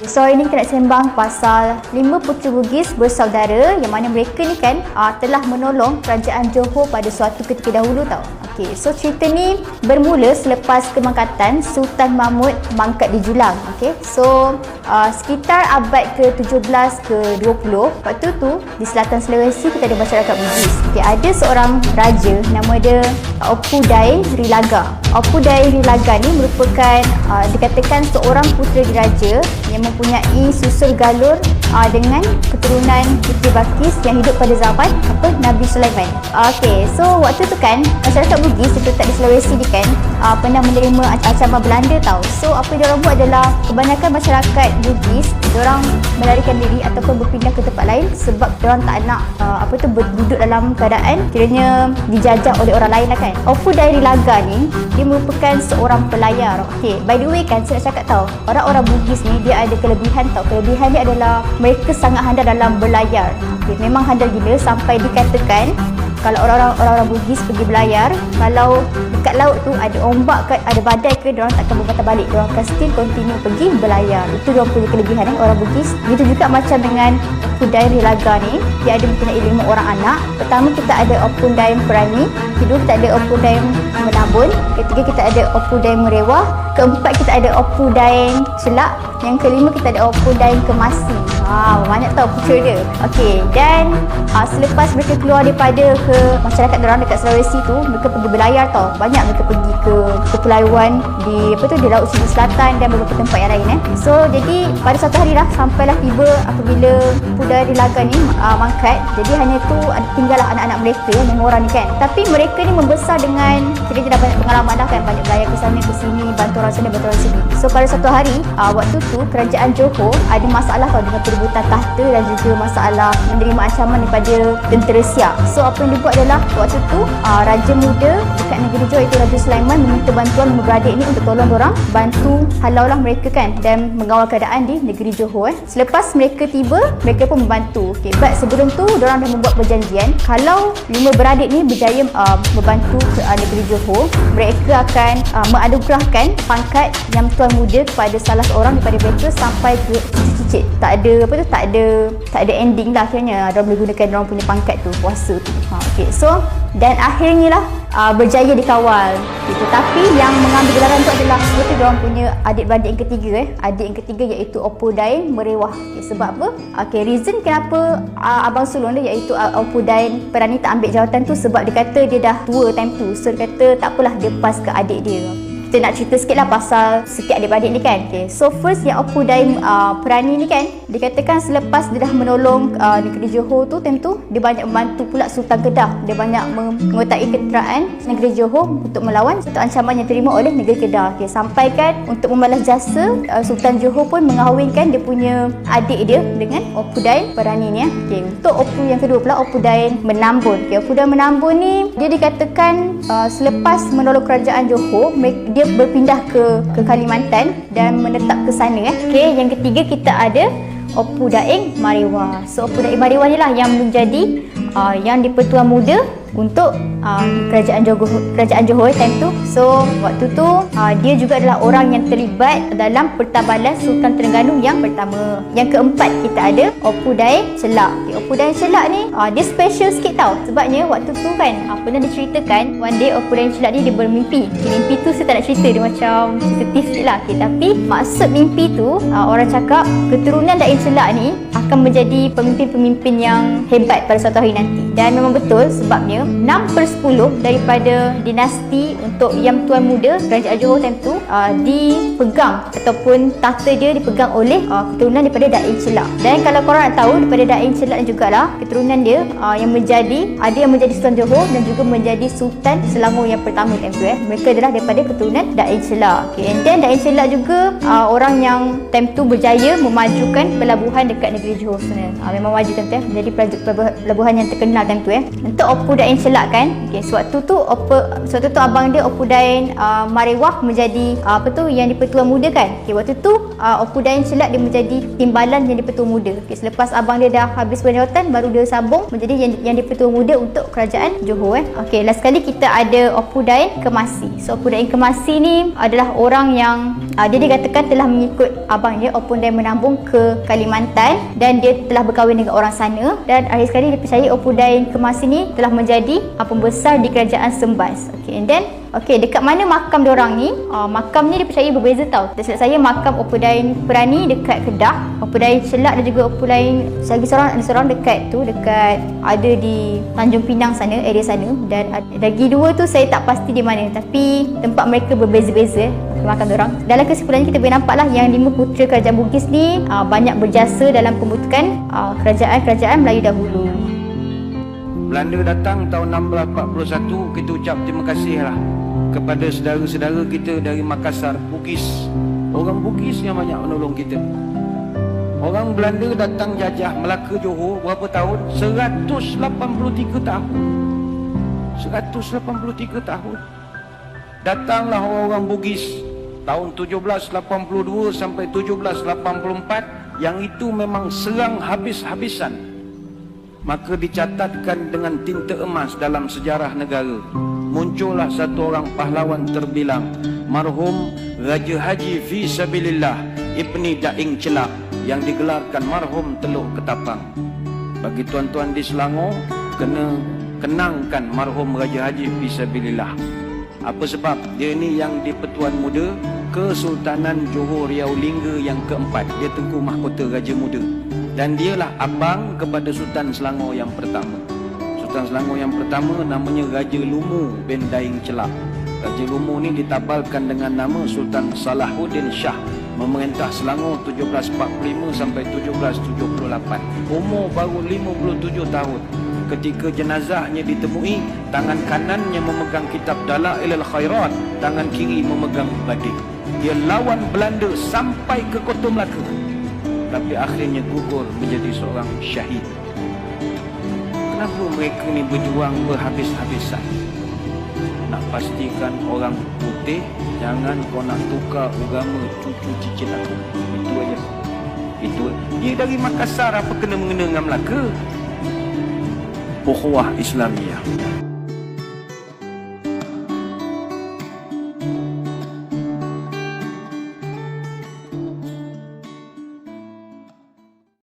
So hari ni kita nak sembang pasal 5 puteri Bugis bersaudara yang mana mereka ni kan telah menolong kerajaan Johor pada suatu ketika dahulu tau. Okey, so cerita ni bermula selepas kemangkatan Sultan Mahmud mangkat di Julang. Okey, so sekitar abad ke-17 ke-20 waktu tu di selatan Sulawesi kita ada masyarakat Bugis. Okey, ada seorang raja nama dia Opu Dai Rilaga. Opu Dai Rilaga ni merupakan dikatakan seorang putera diraja yang mempunyai susul galur dengan keturunan Puteri Balqis yang hidup pada zaman Nabi Sulaiman. Okey, so waktu tu kan masyarakat Bugis yang terletak di Sulawesi ni kan pernah menerima ancaman Belanda tau. So apa yang diorang buat adalah kebanyakan masyarakat Bugis diorang melarikan diri ataupun berpindah ke tempat lain sebab diorang tak nak duduk dalam keadaan kiranya dijajah oleh orang lain lah kan. Opu Dai Rilaga ni dia merupakan seorang pelayar. Okey, by the way kan saya nak cakap tau, orang-orang Bugis ni dia ada kelebihan tau. Kelebihan dia adalah mereka sangat handal dalam berlayar. Okey, memang handal gila sampai dikatakan kalau orang-orang Bugis pergi berlayar, kalau dekat laut tu ada ombak ke, ada badai ke, diorang tak akan berpatah balik. Diorang akan still continue pergi berlayar. Itu diorang punya kelebihan orang Bugis. Begitu juga macam dengan Opu Dai Rilaga ni, dia ada mempunyai 5 orang anak. Pertama kita ada Opu Dai Perani, kedua kita ada Opu Dai Menabun, ketiga kita ada Opu Dai Merewah, keempat kita ada Opu Dai Celak, yang kelima kita ada Opu Dai Kemasi. Banyak tau putera dia. Okey, dan selepas mereka keluar daripada ke masyarakat diorang dekat Sulawesi tu, mereka pergi berlayar tau. Banyak mereka pergi ke kepulauan di di Laut Sini Selatan dan beberapa tempat yang lain So jadi pada satu hari lah sampailah tiba apabila Opu Dai Rilaga ni mangkat. Jadi hanya tu tinggallah anak-anak mereka 5 orang ni kan. Tapi mereka ni membesar dengan kita dah banyak pengalaman dah kan, banyak berlayar ke sana ke sini, bantu orang sana bantu orang sini. So pada satu hari waktu tu kerajaan Johor ada masalah tau dengan perebutan tahta dan juga masalah menerima ancaman daripada tentera Siak. So apa yang dibuat adalah waktu tu raja muda dekat negeri Johor iaitu Raja Sulaiman meminta bantuan beradik ni untuk tolong diorang bantu halaulah mereka kan dan mengawal keadaan di negeri Johor. Selepas mereka tiba, mereka pun membantu. Okay, but sebelum tu diorang dah membuat perjanjian kalau 5 beradik ni berjaya membantu ke negeri Johor, mereka akan menganugerahkan pangkat yang tuan muda kepada salah seorang daripada mereka sampai ke cicit-cicit. Tak ada ending lah kiranya. Diorang boleh gunakan diorang punya pangkat tu, kuasa tu. Okay, so dan akhirnya lah berjaya dikawal. Tetapi yang mengambil gelaran tu adalah seperti diorang punya adik-beradik yang ketiga adik yang ketiga iaitu Opu Dai Merewah. Okay, sebab apa? Okay, reason kenapa abang sulung dia iaitu Opu Dai Perani tak ambil jawatan tu sebab dia kata dia dah tua time tu. So dia kata tak apalah, dia pas ke adik dia. Kita nak cerita sikit lah pasal sikit adik-beradik ni kan. Okay, so first yang Opu Dai Perani ni kan, dikatakan selepas dia dah menolong negeri Johor tu, time tu dia banyak membantu pula Sultan Kedah. Dia banyak mengotai keteraan negeri Johor untuk melawan satu ancaman yang terima oleh negeri Kedah. Okay, sampai kan untuk membalas jasa Sultan Johor pun mengahwinkan dia punya adik dia dengan Opu Dai Perani ni. Okay, untuk Opu yang kedua pula Opu Dai Menambun. Okay, Opu Dai Menambun ni dia dikatakan selepas menolong kerajaan Johor, dia berpindah ke Kalimantan dan menetap ke sana. Okay, yang ketiga kita ada Opu Dai Merewah. So Opu Dai Merewah ni lah yang menjadi yang di-Pertuan Muda untuk kerajaan Johor time tu. So waktu tu dia juga adalah orang yang terlibat dalam pertabalan Sultan Terengganu yang pertama. Yang keempat kita ada Opu Dai Celak. Okay, Opu Dai Celak ni dia special sikit tau. Sebabnya waktu tu kan pernah diceritakan one day Opu Dai Celak ni dia bermimpi. Mimpi tu saya tak nak cerita, dia macam sensitif sikit lah. Okay, tapi maksud mimpi tu orang cakap keturunan Dai Celak ni akan menjadi pemimpin-pemimpin yang hebat pada suatu hari nanti. Dan memang betul sebabnya 6/10 daripada dinasti untuk Yang Tuan Muda kerajaan Johor time tu dipegang ataupun tahta dia dipegang oleh keturunan daripada Dai Celak. Dan kalau korang nak tahu daripada Dai Celak ni jugalah keturunan dia yang ada yang menjadi Sultan Johor dan juga menjadi Sultan Selangor yang pertama time tu mereka adalah daripada keturunan Dai Celak. Okay, and then Dai Celak juga orang yang time tu berjaya memajukan pelabuhan dekat negeri Johor sebenarnya. Memang maju time tu menjadi pelabuhan yang terkenal time tu Untuk Opu Dai Dain Celak kan. Okey, sewaktu tu abang dia Opu Dain Marewah menjadi yang di-Pertuan Muda kan. Okey, waktu tu Opu Dain Celak dia menjadi timbalan yang di-Pertuan Muda. Okey, selepas abang dia dah habis berjawatan baru dia sambung menjadi yang di-Pertuan Muda untuk kerajaan Johor Okey, last sekali kita ada Opu Dain Kemasi. So Opu Dain Kemasi ni adalah orang yang dia dikatakan telah mengikut abang dia Opu Dain Menambung ke Kalimantan dan dia telah berkahwin dengan orang sana, dan akhir sekali dipercayai Opu Dain Kemasi ni telah menjadi pembesar di kerajaan Sembas. Okay, and then dekat mana makam diorang ni? Makam ni dipercayai berbeza tau. Tak silap saya makam Opu Dain Perani dekat Kedah, Opu Dain Celak dan juga Opu Dain lagi seorang dekat ada di Tanjung Pinang sana, area sana, dan lagi dua tu saya tak pasti di mana, tapi tempat mereka berbeza-beza makam diorang. Dalam kesimpulannya kita boleh nampak lah yang 5 putera kerajaan Bugis ni banyak berjasa dalam pembentukan kerajaan-kerajaan Melayu dahulu. Belanda datang tahun 1641, kita ucap terima kasih lah kepada saudara-saudara kita dari Makassar, Bugis. Orang Bugis yang banyak menolong kita. Orang Belanda datang jajah Melaka Johor berapa tahun? 183 tahun. 183 tahun. Datanglah orang-orang Bugis tahun 1782 sampai 1784, yang itu memang serang habis-habisan. Maka dicatatkan dengan tinta emas dalam sejarah negara. Muncullah satu orang pahlawan terbilang, marhum Raja Haji Fisabilillah Ibni Daing Celak, yang digelarkan marhum Teluk Ketapang. Bagi tuan-tuan di Selangor, kena kenangkan marhum Raja Haji Fisabilillah. Apa sebab? Dia ni yang di-Pertuan Muda Kesultanan Johor Riau Lingga yang keempat. Dia Tengku Mahkota Raja Muda, dan dialah abang kepada Sultan Selangor yang pertama. Sultan Selangor yang pertama namanya Raja Lumu bin Daing Celak. Raja Lumu ni ditabalkan dengan nama Sultan Salahuddin Shah, memerintah Selangor 1745 sampai 1778. Umur baru 57 tahun. Ketika jenazahnya ditemui, tangan kanannya memegang kitab Dalailul Khairat, tangan kiri memegang badik. Dia lawan Belanda sampai ke Kota Melaka, tapi akhirnya gugur menjadi seorang syahid. Kenapa mereka ni berjuang berhabis-habisan? Nak pastikan orang putih, jangan kau nak tukar agama cucu cicit aku. Itu aja. Itu. Dia dari Makassar, apa kena mengena dengan Melaka? Ukhuwah Islamiyah.